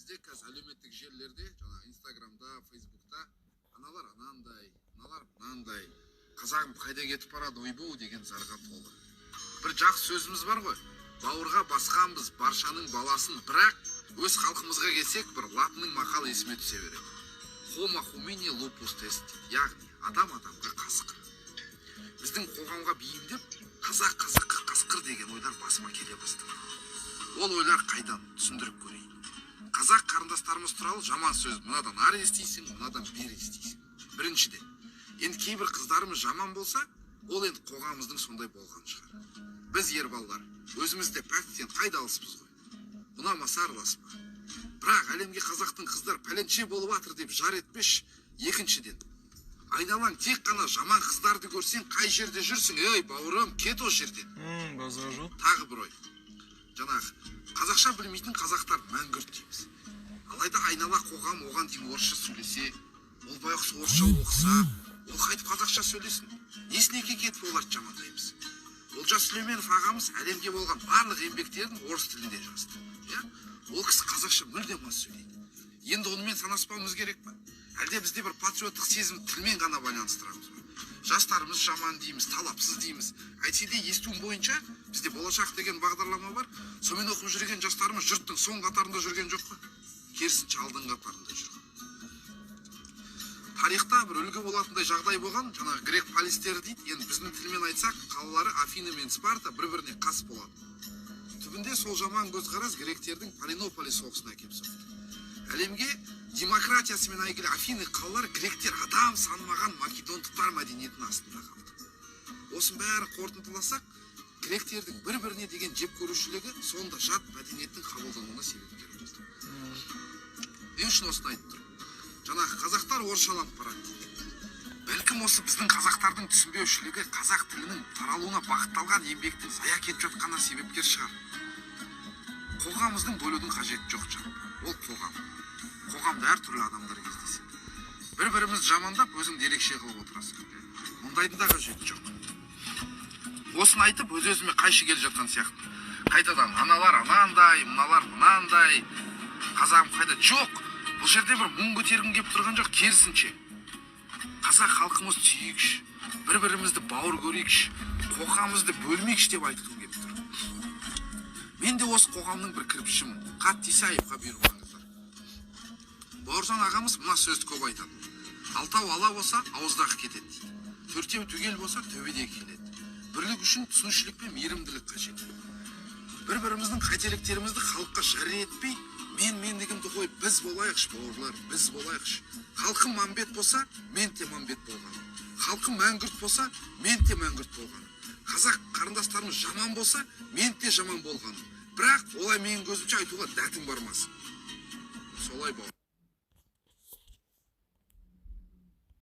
бізде қазір әлеуметтік желілерде, жаңа Инстаграмда, Фейсбукта аналар анандай, аналар мынандай, қазағым қайда кетіп барады ойбу деген зарға толы. Бір жақсы сөзіміз бар ғой, бауырға басқанбыз баршаның баласын, бірақ өз халқымызға келсек, бір латынның мақалы есіме түсе береді. Homo homini lupus est, яғни адам адамға қасқыр. Біздің қоғамға бейімдеп, қазаққа қасқыр деген ойлар басыма келе бастады. Ол ойлар қайдан, түсіндіріп көрейін. Қазақ қарындастарымыз туралы жаман сөз, мынадан ары естисің, мынадан бері естисің. Біріншіден, енді кейбір қыздарымыз жаман болса, ол енді қоғамымыздың сондай болған шығар. Біз ер балалар, өзімізде пәктен қайда алыспыз ғой. Ұнамаса араласпа. Бірақ әлемге қазақтың қыздар пәленше болып атыр деп жар етпеш. Екіншіден, айналаң тек қана жаман қыздарды көрсең, қай жерде жүрсің, ей бауырым, кет о жерден. Базажу. Тағы бір ой. Жаңағы қазақша білмейтін қазақтар мәңгүрт дейміз. Алайда айнала қоғам оған дейін орысша сөйлесе, ол байғұс орысша оқыса, ол қайтып қазақша сөйлесін. Несіне кетіп оларды жамандаймыз? Олжас Сүлейменов ағамыз әлемге болған барлық еңбектерін орыс тілінде жазды. Ол кісі қазақша мүлдем аз сөйлейді. Енді онымен санаспауымыз керек па? Әлде бізде бір патриоттық сезім тілмен ғана байланыстырамыз ба? Жастарымыз жаман дейміз, талапсыз дейміз. Әйтсе де естуім бойынша бізде болашақ деген бағдарлама бар. Сонымен оқып жүрген жастарымыз жұрттың соң қатарында жүрген жоқ па? Керісінше алдың қатарында жүрген. Тарихта бір үлгі болатындай жағдай болған, жаңағы грек полистері дейді. Енді біздің тілмен айтсақ, қалалары Афина мен Спарта бір-біріне қас болады. Түбінде сол жаман көзқарас гректердің Паренополе соғысына әкеп соқты. Әлемге демократиясымен әйгілі Афины қалалары гректер адам санамаған македондықтар мәдениетінің астында қалды. Осының бәрі қорытындыласақ, гректердің бір-біріне деген жек көрушілігі сонда жат мәдениеттің қабылдануына себепкер болды. Не үшін осыны айтып тұрмын? Жаңағы қазақтар орысшаланып барады дейді. Бәлкім осы біздің қазақтардың түсінбеушілігі қазақ тілінің таралуына бағытталған еңбектің зая кетіп жатқанына себепкер шығар. Қоғамымыздың бөлудің қажеті жоқ жалпы. Ол қоғам. Қоғамда әртүрлі адамдар кездеседі. Бір-бірімізді жамандап, өзіңді ерекше қылып отырасың. Мұндайдың да қажеті жоқ. Осыны айтып, өз-өзіме қайшы келе жатқан сияқты. Қайтадан аналар анандай, мыналар мынандай. Қазағым қайда жоқ. Бұл жерде бір мұң көтергім келіп тұрған жоқ, керісінше. Қазақ халқымыз сүйейікші, бір-бірімізді бауыр көрейікші, қоғамымызды бөлмейікші деп айтқым келіп тұр. Мен де осы қоғамның бір кірпішімін. Қатты тисе айыпқа бұйырмаңыздар. Бауыржан ағамыз мына сөзді көп айтады. Алтау ала болса, ауыздағы кетеді дейді. Төртеу түгел болса, төбедегі келеді. Бірлік үшін түсінушілік пен мейірімділік қажет. Бір-біріміздің қателіктерімізді халыққа жария етпей, мен дегенді қойып, біз болайықшы, бауырлар, біз болайықшы. Халқым мәмбет болса, мен те мәмбет болғаным. Халқым мәңгүрт болса, мен те мәңгүрт болғаным. Қазақ қарындастарымыз жаман болса, мен те жаман болғаным. Бірақ олай менің көзімше айтуға дәтім бармасын. Солай бауыр.